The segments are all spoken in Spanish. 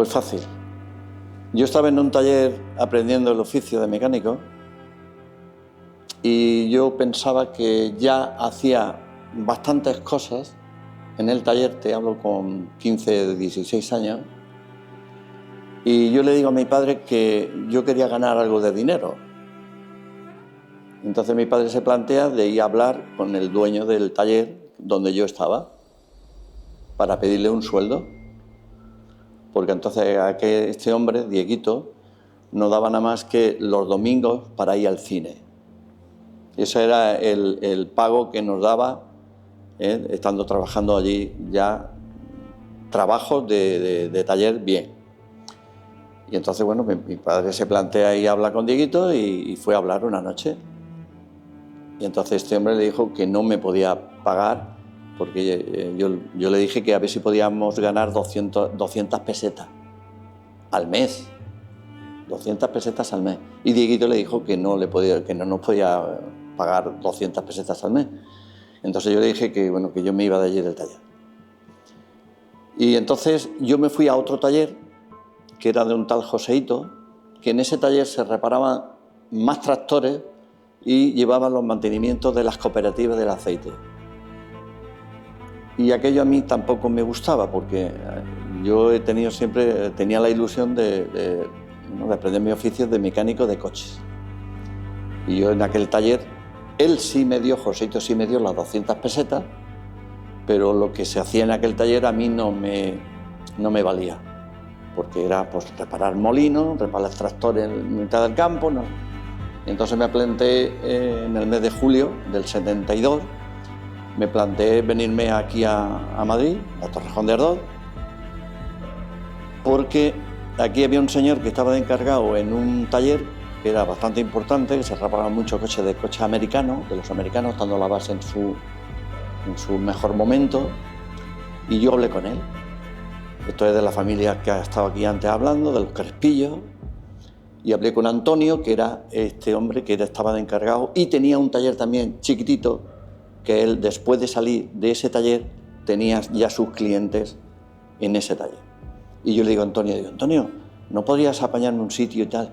Pues fácil. Yo estaba en un taller aprendiendo el oficio de mecánico y yo pensaba que ya hacía bastantes cosas en el taller, te hablo con 15, 16 años, y yo le digo a mi padre que yo quería ganar algo de dinero. Entonces mi padre se plantea de ir a hablar con el dueño del taller donde yo estaba para pedirle un sueldo, porque entonces este hombre, Dieguito, no daba nada más que los domingos para ir al cine. Ese era el pago que nos daba, estando trabajando allí ya, trabajos de taller bien. Y entonces, bueno, mi padre se plantea ir a hablar con Dieguito y fue a hablar una noche. Y entonces este hombre le dijo que no me podía pagar porque yo le dije que a ver si podíamos ganar 200 pesetas al mes. 200 pesetas al mes. Y Dieguito le dijo que no nos podía pagar 200 pesetas al mes. Entonces yo le dije que, bueno, que yo me iba de allí del taller. Y entonces yo me fui a otro taller, que era de un tal Joseito, que en ese taller se reparaban más tractores y llevaban los mantenimientos de las cooperativas del aceite. Y aquello a mí tampoco me gustaba, porque yo tenía la ilusión de aprender mi oficio de mecánico de coches. Y yo en aquel taller, Joseito sí me dio las 200 pesetas, pero lo que se hacía en aquel taller a mí no me valía, porque era pues reparar molinos, reparar tractores en mitad del campo, ¿no? Entonces me planteé en el mes de julio del 72, me planteé venirme aquí a Madrid, a Torrejón de Ardoz, porque aquí había un señor que estaba de encargado en un taller que era bastante importante, que se reparaban muchos coches americanos, de los americanos, estando la base en su mejor momento, y yo hablé con él. Esto es de la familia que ha estado aquí antes hablando, de los Crespillos, y hablé con Antonio, que era este hombre que estaba de encargado, y tenía un taller también chiquitito, que él, después de salir de ese taller, tenía ya sus clientes en ese taller. Y yo le digo a Antonio, ¿no podrías apañarme un sitio y tal?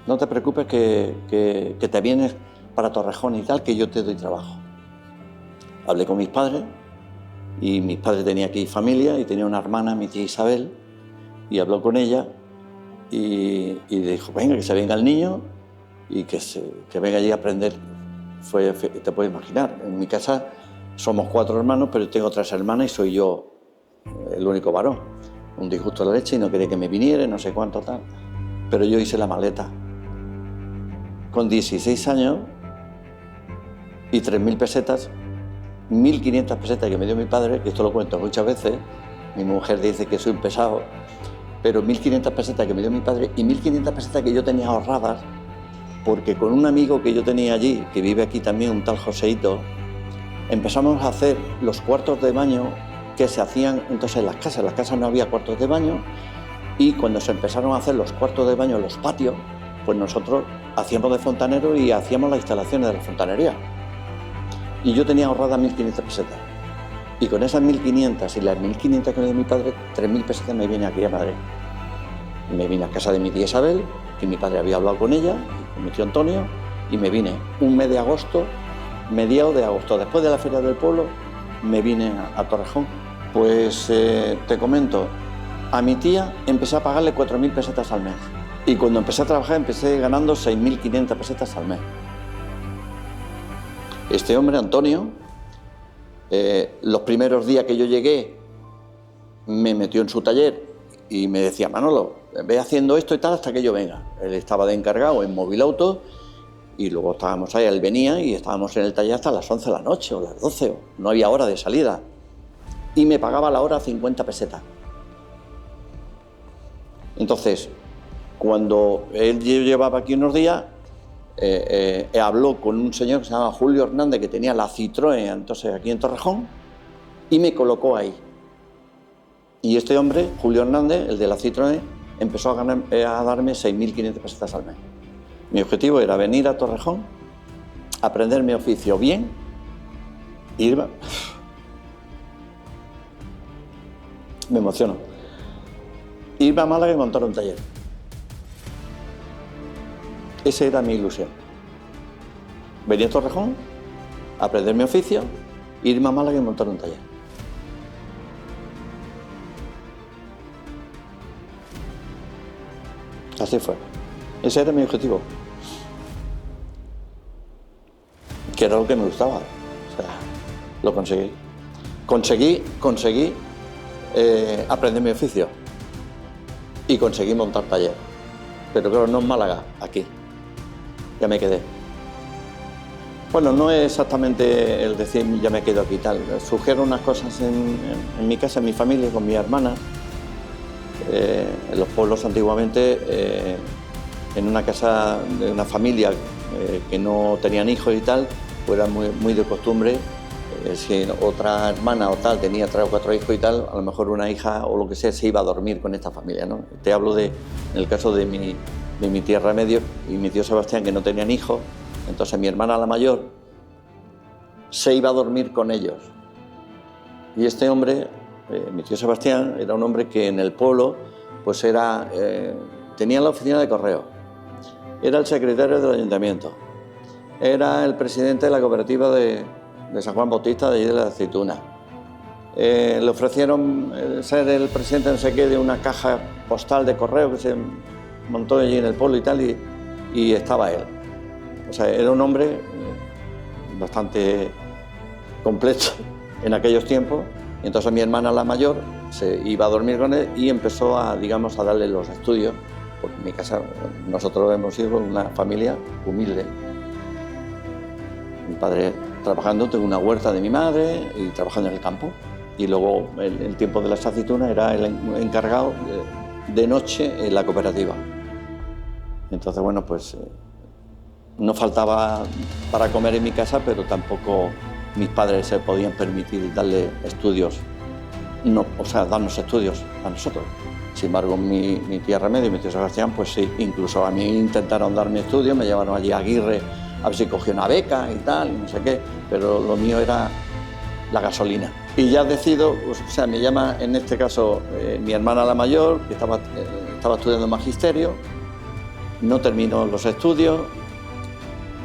No te preocupes que te vienes para Torrejón y tal, que yo te doy trabajo. Hablé con mis padres, y mis padres tenían aquí familia, y tenía una hermana, mi tía Isabel, y habló con ella, y le dijo, venga, que se venga el niño, y que venga allí a aprender. Te puedes imaginar, en mi casa somos 4 hermanos, pero tengo 3 hermanas y soy yo el único varón. Un disgusto de la leche y no quería que me viniera, no sé cuánto tal. Pero yo hice la maleta. Con 16 años y 3.000 pesetas, 1.500 pesetas que me dio mi padre, que esto lo cuento muchas veces, mi mujer dice que soy un pesado, pero 1.500 pesetas que me dio mi padre y 1.500 pesetas que yo tenía ahorradas, porque con un amigo que yo tenía allí, que vive aquí también, un tal Joseito, empezamos a hacer los cuartos de baño que se hacían entonces en las casas no había cuartos de baño, y cuando se empezaron a hacer los cuartos de baño en los patios, pues nosotros hacíamos de fontanero y hacíamos las instalaciones de la fontanería. Y yo tenía ahorradas 1.500 pesetas. Y con esas 1.500 y las 1.500 que me dio mi padre, 3.000 pesetas me vine aquí a Madrid. Me vine a casa de mi tía Isabel, que mi padre había hablado con ella, y con mi tío Antonio, y me vine un mes de agosto, mediados de agosto, después de la Feria del Pueblo, me vine a Torrejón. Pues te comento, a mi tía empecé a pagarle 4.000 pesetas al mes. Y cuando empecé a trabajar empecé ganando 6.500 pesetas al mes. Este hombre, Antonio, los primeros días que yo llegué, me metió en su taller y me decía, Manolo, ve haciendo esto y tal hasta que yo venga. Él estaba de encargado en Movilauto y luego estábamos ahí, él venía y estábamos en el taller hasta las 11 de la noche o las 12, no había hora de salida. Y me pagaba la hora 50 pesetas. Entonces, cuando él llevaba aquí unos días, habló con un señor que se llama Julio Hernández, que tenía la Citroën entonces aquí en Torrejón, y me colocó ahí. Y este hombre, Julio Hernández, el de la Citroën, empezó a darme 6.500 pesetas al mes. Mi objetivo era venir a Torrejón, aprender mi oficio bien, irme... Me emociono. irme a Málaga y montar un taller. Esa era mi ilusión. Venir a Torrejón, aprender mi oficio, irme a Málaga y montar un taller. Así fue. Ese era mi objetivo. Que era lo que me gustaba. O sea, lo conseguí. Conseguí aprender mi oficio y conseguí montar taller. Pero claro, no en Málaga, aquí. Ya me quedé. Bueno, no es exactamente el decir ya me quedo aquí y tal. Surgieron unas cosas en mi casa, en mi familia, con mi hermana. En los pueblos antiguamente, en una casa de una familia que no tenían hijos y tal, pues era muy de costumbre. Si otra hermana o tal tenía 3 o 4 hijos y tal, a lo mejor una hija o lo que sea se iba a dormir con esta familia, ¿no? Te hablo en el caso de mi tía Remedios y mi tío Sebastián, que no tenían hijos. Entonces mi hermana la mayor se iba a dormir con ellos. Y este hombre, mi tío Sebastián, era un hombre que en el pueblo pues tenía la oficina de correo, era el secretario del ayuntamiento, era el presidente de la cooperativa de San Juan Bautista de allí de la Aceituna. Le ofrecieron ser el presidente no sé qué de una caja postal de correo que se montó allí en el pueblo y tal, y estaba él. O sea, era un hombre bastante completo en aquellos tiempos. Y entonces mi hermana la mayor se iba a dormir con él y empezó a darle los estudios, porque en mi casa nosotros hemos sido una familia humilde. Mi padre trabajando, tengo una huerta de mi madre y trabajando en el campo. Y luego el tiempo de las aceitunas era el encargado de noche en la cooperativa. Entonces, bueno, pues no faltaba para comer en mi casa, pero tampoco mis padres se podían permitir darle estudios, darnos estudios a nosotros. Sin embargo, mi tía Remedio y mi tío Sebastián, pues sí, incluso a mí intentaron darme estudios, me llevaron allí a Aguirre a ver si cogía una beca y tal, y no sé qué, pero lo mío era la gasolina. Y ya decido, o sea, me llama en este caso mi hermana la mayor, que estaba estudiando magisterio, no terminó los estudios,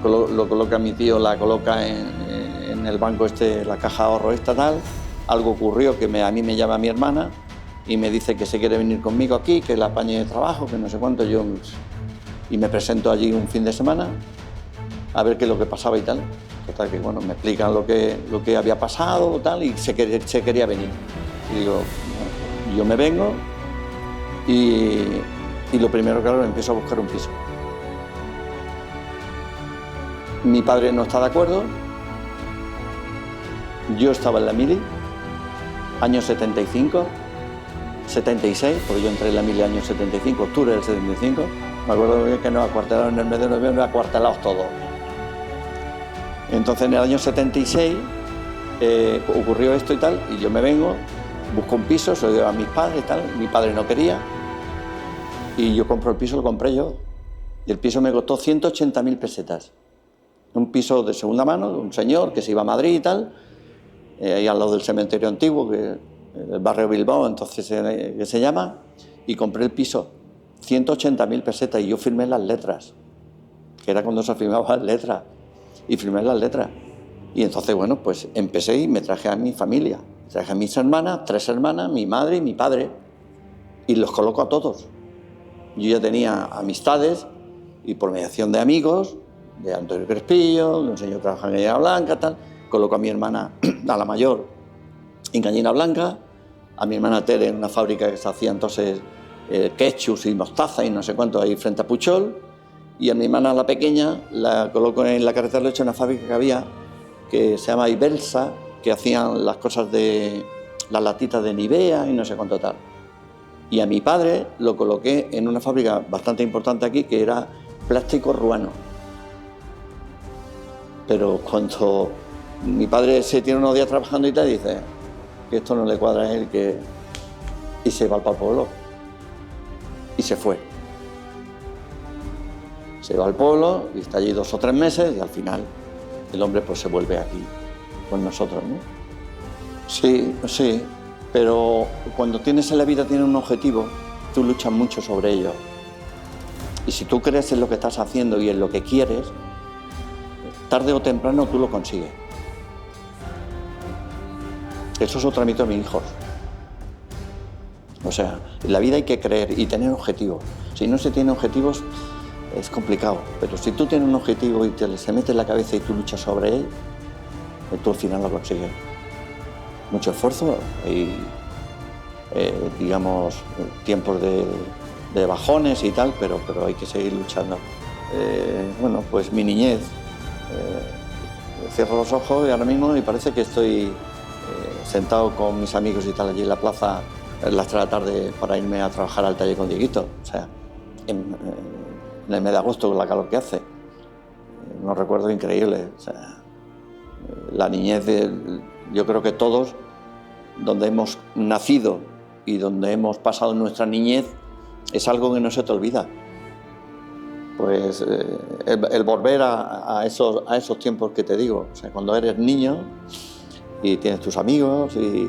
lo coloca mi tío, la coloca en el banco la caja de ahorro estatal. Algo ocurrió que a mí me llama mi hermana y me dice que se quiere venir conmigo aquí, que la apañe de trabajo, que no sé cuánto. Y me presento allí un fin de semana a ver qué es lo que pasaba y tal. Total, que bueno, me explican lo que había pasado tal, y se quería venir. Y digo, bueno, yo me vengo y lo primero, claro, empiezo a buscar un piso. Mi padre no está de acuerdo. Yo estaba en la mili, año 75, 76, porque yo entré en la mili año 75, octubre del 75. Me acuerdo bien que nos acuartelaron en el mes de noviembre, acuartelados todos. Entonces, en el año 76 ocurrió esto y tal, y yo me vengo, busco un piso, se lo doy a mis padres y tal. Mi padre no quería, y yo compro el piso, lo compré yo. Y el piso me costó 180.000 pesetas. Un piso de segunda mano, de un señor que se iba a Madrid y tal, ahí al lado del cementerio antiguo, el barrio Bilbao, entonces que se llama, y compré el piso, 180.000 pesetas, y yo firmé las letras, que era cuando se firmaban las letras, y firmé las letras. Y entonces, bueno, pues empecé y me traje a mi familia, traje a mis hermanas, 3 hermanas, mi madre y mi padre, y los coloco a todos. Yo ya tenía amistades, y por mediación de amigos, de Antonio Crespillo, de un señor que trabaja en Gallina Blanca, tal, coloco a mi hermana, a la mayor, en Gallina Blanca, a mi hermana Tere en una fábrica que se hacía entonces ketchup y mostaza y no sé cuánto ahí frente a Puchol, y a mi hermana la pequeña la coloco en la carretera de Leche, en una fábrica que había que se llama Ibelsa, que hacían las cosas de las latitas de Nivea y no sé cuánto tal. Y a mi padre lo coloqué en una fábrica bastante importante aquí, que era Plástico Ruano. Pero cuando mi padre se tiene unos días trabajando y tal, dice que esto no le cuadra a él, y se va para el pueblo. Y se fue. Se va al pueblo y está allí 2 o 3 meses, y al final el hombre pues se vuelve aquí con nosotros, ¿no? Sí, pero cuando tienes en la vida, tienes un objetivo, tú luchas mucho sobre ello. Y si tú crees en lo que estás haciendo y en lo que quieres, tarde o temprano tú lo consigues. Eso se lo transmito a mis hijos. O sea, en la vida hay que creer y tener objetivos. Si no se tiene objetivos, es complicado. Pero si tú tienes un objetivo y se mete en la cabeza y tú luchas sobre él, tú al final lo consigues. Mucho esfuerzo y, digamos, tiempos de bajones y tal, pero hay que seguir luchando. Bueno, pues mi niñez. Cierro los ojos y ahora mismo me parece que estoy sentado con mis amigos y tal allí en la plaza a las 3 de la tarde para irme a trabajar al taller con Dieguito. O sea, en el mes de agosto con la calor que hace. Unos recuerdos increíbles. O sea, la niñez, yo creo que todos, donde hemos nacido y donde hemos pasado nuestra niñez, es algo que no se te olvida. Pues el volver a esos tiempos que te digo, o sea, cuando eres niño y tienes tus amigos y,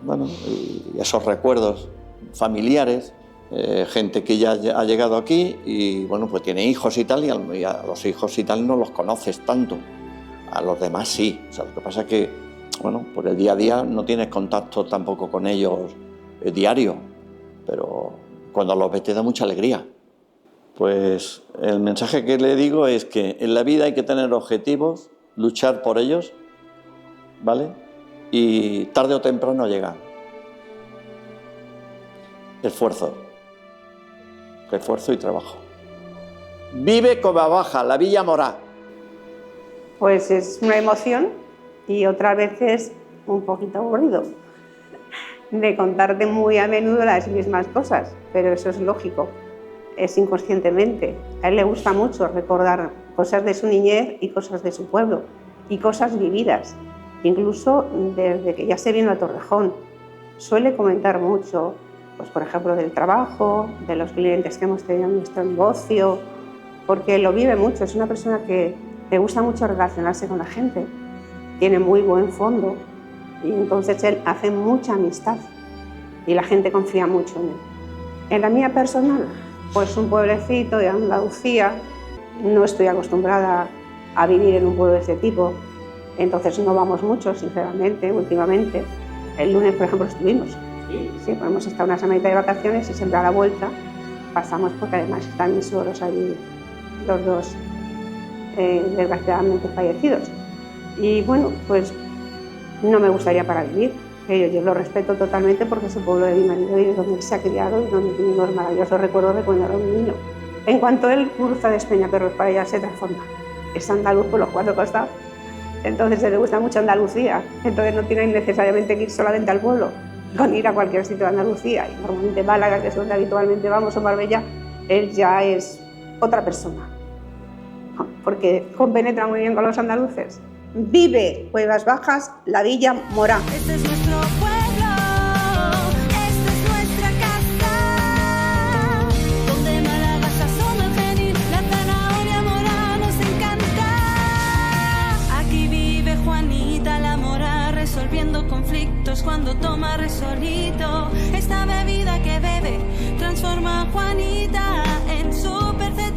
bueno, y esos recuerdos familiares, gente que ya ha llegado aquí y, bueno, pues tiene hijos y tal, y a los hijos y tal no los conoces tanto, a los demás sí. O sea, lo que pasa es que, bueno, por el día a día no tienes contacto tampoco con ellos diario, pero cuando los ves te da mucha alegría. Pues el mensaje que le digo es que en la vida hay que tener objetivos, luchar por ellos, ¿vale? Y tarde o temprano llegan. Esfuerzo y trabajo. Vive Covarrubias, la Villa Morá. Pues es una emoción y otras veces un poquito aburrido de contarte muy a menudo las mismas cosas, pero eso es lógico. Es inconscientemente. A él le gusta mucho recordar cosas de su niñez y cosas de su pueblo y cosas vividas, incluso desde que ya se vino a Torrejón. Suele comentar mucho, pues, por ejemplo, del trabajo, de los clientes que hemos tenido en nuestro negocio, porque lo vive mucho. Es una persona que le gusta mucho relacionarse con la gente, tiene muy buen fondo y entonces él hace mucha amistad y la gente confía mucho en él. En la mía personal, pues un pueblecito de Andalucía, no estoy acostumbrada a vivir en un pueblo de este tipo, entonces no vamos mucho, sinceramente, últimamente. El lunes, por ejemplo, estuvimos. Sí, pues hemos estado una semanita de vacaciones y siempre a la vuelta pasamos, porque además están mis suegros allí, los dos desgraciadamente fallecidos. Y bueno, pues no me gustaría para vivir. Yo lo respeto totalmente porque es el pueblo de mi marido y es donde él se ha criado y donde tiene unos maravillosos recuerdos de cuando era un niño. En cuanto él cruza de Espeñaperros para allá, se transforma. Es andaluz por los 4 costados. Entonces le gusta mucho Andalucía. Entonces no tiene necesariamente que ir solamente al pueblo, con ir a cualquier sitio de Andalucía. Y normalmente Málaga, que es donde habitualmente vamos, o Marbella, él ya es otra persona. Porque compenetra muy bien con los andaluces. Vive Cuevas Bajas, la Villa Morá. Este es nuestro pueblo, esta es nuestra casa, donde Málaga se asoma el genil, la zanahoria morá nos encanta. Aquí vive Juanita la Morá, resolviendo conflictos cuando toma resolito. Esta bebida que bebe transforma a Juanita en su perfección.